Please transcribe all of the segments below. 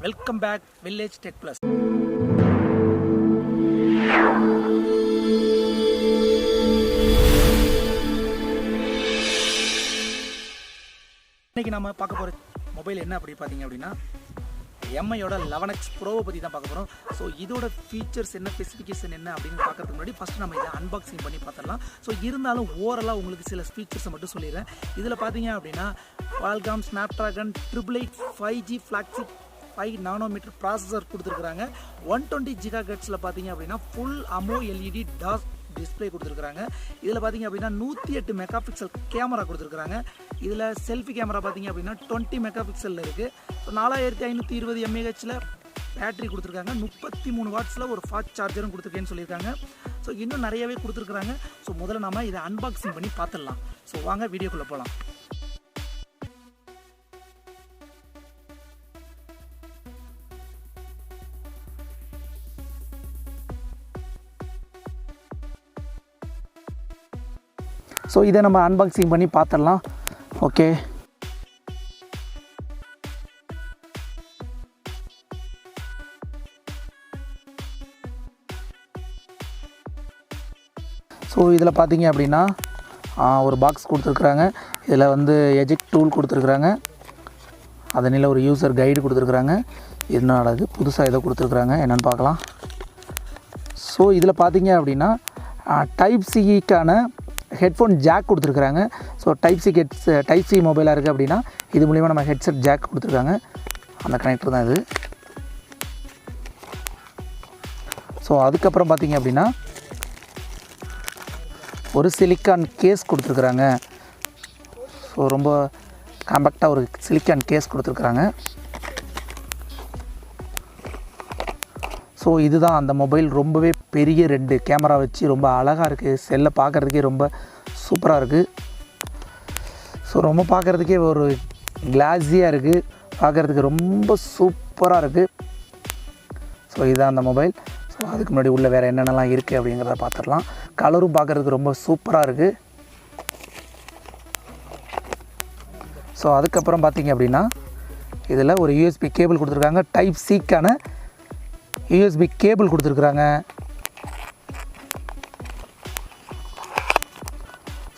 Welcome back village tech plus. இன்றைக்கி நம்ம பார்க்க போகிற மொபைல் என்ன அப்படி பார்த்தீங்க அப்படின்னா எம்ஐயோட 11X ப்ரோவை பற்றி தான் பார்க்க போகிறோம். ஸோ இதோட ஃபீச்சர்ஸ் என்ன, ஸ்பெசிஃபிகேஷன் என்ன அப்படின்னு பார்க்கறதுக்கு முன்னாடி ஃபஸ்ட்டு நம்ம இதை அன்பாக்சிங் பண்ணி பார்த்துடலாம். ஸோ இருந்தாலும் ஓவராலாக உங்களுக்கு சில ஃபீச்சர்ஸை மட்டும் சொல்லிடுறேன். இதில் பார்த்தீங்க அப்படின்னா Qualcomm SNAPDRAGON 888 5G flagship 5 nanometre processor கொடுத்துருக்குறாங்க. 120 GHz பார்த்தீங்க அப்படின்னா ஃபுல் AMOLED டாஸ் டிஸ்பிளே கொடுத்துருக்குறாங்க. இதில் பார்த்தீங்க அப்படின்னா 108 மெகாபிக்சல் கேமரா கொடுத்துருக்குறாங்க. இதில் செல்ஃபி கேமரா பார்த்தீங்க அப்படின்னா 20 மெகாபிக்சலில் இருக்குது. ஸோ 4520 mAhல பேட்டரி கொடுத்துருக்காங்க. 33 வாட்ஸில் ஒரு ஃபாஸ்ட் சார்ஜரும் கொடுத்துருக்கேன்னு சொல்லியிருக்காங்க. ஸோ இன்னும் நிறையவே கொடுத்துருக்குறாங்க. ஸோ முதல்ல நம்ம இதை அன்பாக்சிங் பண்ணி பார்த்துடலாம். ஸோ வாங்க வீடியோக்குள்ளே போகலாம். ஸோ இதை நம்ம அன்பாக்சிங் பண்ணி பார்த்துடலாம். ஓகே, ஸோ இதில் பார்த்தீங்க அப்படின்னா ஒரு பாக்ஸ் கொடுத்துருக்குறாங்க. இதில் வந்து எஜெக்ட் டூல் கொடுத்துருக்குறாங்க. அதனில் ஒரு யூசர் கைடு கொடுத்துருக்குறாங்க. இதனால இது புதுசாக ஏதோ கொடுத்துருக்குறாங்க, என்னென்னு பார்க்கலாம். ஸோ இதில் பார்த்தீங்க அப்படின்னா டைப் சிக்கான ஹெட்ஃபோன் ஜாக் கொடுத்துருக்குறாங்க. ஸோ டைப் சி மொபைலாக இருக்குது அப்படின்னா இது மூலிமா நம்ம ஹெட்செட் ஜாக் கொடுத்துருக்காங்க. அந்த கனெக்டர் தான் இது. ஸோ அதுக்கப்புறம் பார்த்தீங்க அப்படின்னா ஒரு சிலிக்கான் கேஸ் கொடுத்துருக்குறாங்க. ஸோ ரொம்ப காம்பேக்டாக ஒரு சிலிக்கான் கேஸ் கொடுத்துருக்குறாங்க. ஸோ இதுதான் அந்த மொபைல். ரொம்பவே பெரிய 2 கேமரா வச்சு ரொம்ப அழகாக இருக்குது. செல்லை பார்க்குறதுக்கே ரொம்ப சூப்பராக இருக்குது. ஸோ ரொம்ப பார்க்குறதுக்கே ஒரு கிளாஸியாக இருக்குது. பார்க்குறதுக்கு ரொம்ப சூப்பராக இருக்குது. ஸோ இதுதான் அந்த மொபைல். ஸோ அதுக்கு முன்னாடி உள்ள வேறு என்னென்னலாம் இருக்குது அப்படிங்கிறத பார்த்துடலாம். கலரும் பார்க்குறதுக்கு ரொம்ப சூப்பராக இருக்குது. ஸோ அதுக்கப்புறம் பார்த்திங்க அப்படின்னா இதில் ஒரு யூஎஸ்பி கேபிள் கொடுத்துருக்காங்க. டைப் சிக்கான யூஎஸ்பி கேபிள் கொடுத்துருக்குறாங்க.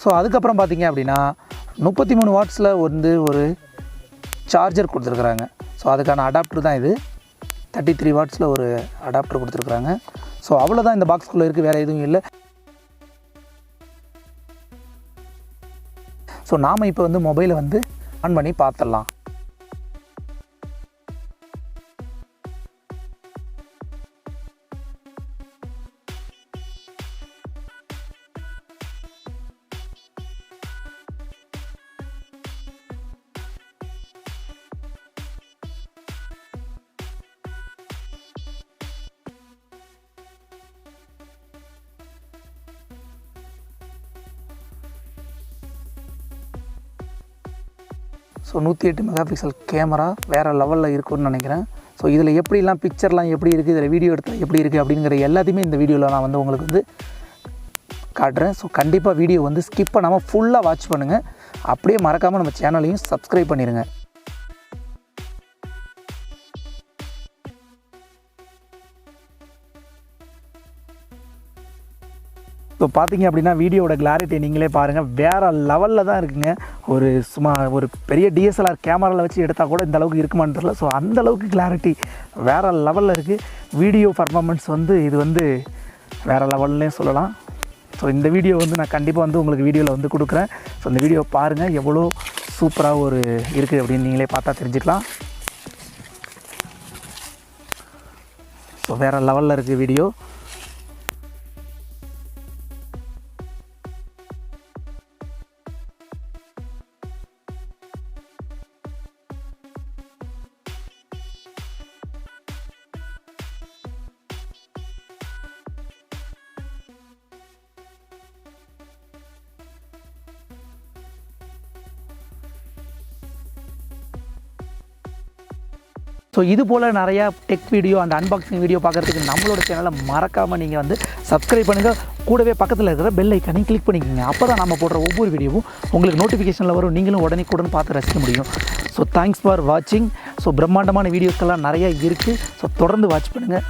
ஸோ அதுக்கப்புறம் பார்த்தீங்க அப்படின்னா 33 வாட்ஸில் வந்து ஒரு சார்ஜர் கொடுத்துருக்குறாங்க. ஸோ அதுக்கான அடாப்டர் தான் இது. 33 வாட்ஸில் ஒரு அடாப்டர் கொடுத்துருக்குறாங்க. ஸோ அவ்வளோதான் இந்த பாக்ஸ்குள்ளே இருக்குது, வேறு எதுவும் இல்லை. ஸோ நாம் இப்போ வந்து மொபைலை வந்து ஆன் பண்ணி பார்த்துடலாம். ஸோ 108 மெகாபிக்சல் கேமரா வேறு லெவலில் இருக்குன்னு நினைக்கிறேன். ஸோ இதில் எப்படிலாம் பிக்சர்லாம் எப்படி இருக்குது, இதில் வீடியோ எடுத்தால் எப்படி இருக்குது அப்படிங்கிற எல்லாத்தையுமே இந்த வீடியோவில் நான் வந்து உங்களுக்கு வந்து காட்டுறேன். ஸோ கண்டிப்பாக வீடியோ வந்து ஸ்கிப் பண்ணாமல் ஃபுல்லாக வாட்ச் பண்ணுங்கள். அப்படியே மறக்காமல் நம்ம சேனலையும் சப்ஸ்கிரைப் பண்ணிடுங்க. ஸோ பார்த்தீங்க அப்படின்னா வீடியோட கிளாரிட்டி நீங்களே பாருங்கள், வேறு லெவலில் தான் இருக்குங்க. ஒரு பெரிய டிஎஸ்எல்ஆர் கேமராவில் வச்சு எடுத்தால் கூட இந்த அளவுக்கு இருக்குமான்னு தெரியல. ஸோ அந்தளவுக்கு கிளாரிட்டி வேறு லெவலில் இருக்குது. வீடியோ பர்ஃபார்மன்ஸ் வந்து இது வந்து வேறு லெவல்லே சொல்லலாம். ஸோ இந்த வீடியோ வந்து நான் கண்டிப்பாக வந்து உங்களுக்கு வீடியோவில் வந்து கொடுக்குறேன். ஸோ இந்த வீடியோ பாருங்கள், எவ்வளோ சூப்பராக ஒரு இருக்குது அப்படின்னு நீங்களே பார்த்தா தெரிஞ்சுக்கலாம். ஸோ வேறு லெவலில் இருக்குது வீடியோ. ஸோ இது போல் நிறையா tech video and unboxing video பார்க்குறதுக்கு நம்மளோட சேனலை மறக்காமல் நீங்கள் வந்து சப்ஸ்கிரைப் பண்ணுங்கள். கூடவே பக்கத்தில் இருக்கிற பெல் ஐக்கானையும் கிளிக் பண்ணிக்கோங்க. அப்போ தான் நம்ம போடுற ஒவ்வொரு வீடியோவும் உங்களுக்கு நோட்டிஃபிகேஷனில் வரும். நீங்களும் உடனே பார்த்து ரசிக்க முடியும். ஸோ தேங்க்ஸ் ஃபார் வாட்சிங். ஸோ பிரம்மாண்டமான வீடியோஸ்க்கெல்லாம் நிறைய இருக்குது. ஸோ தொடர்ந்து வாட்ச் பண்ணுங்கள்.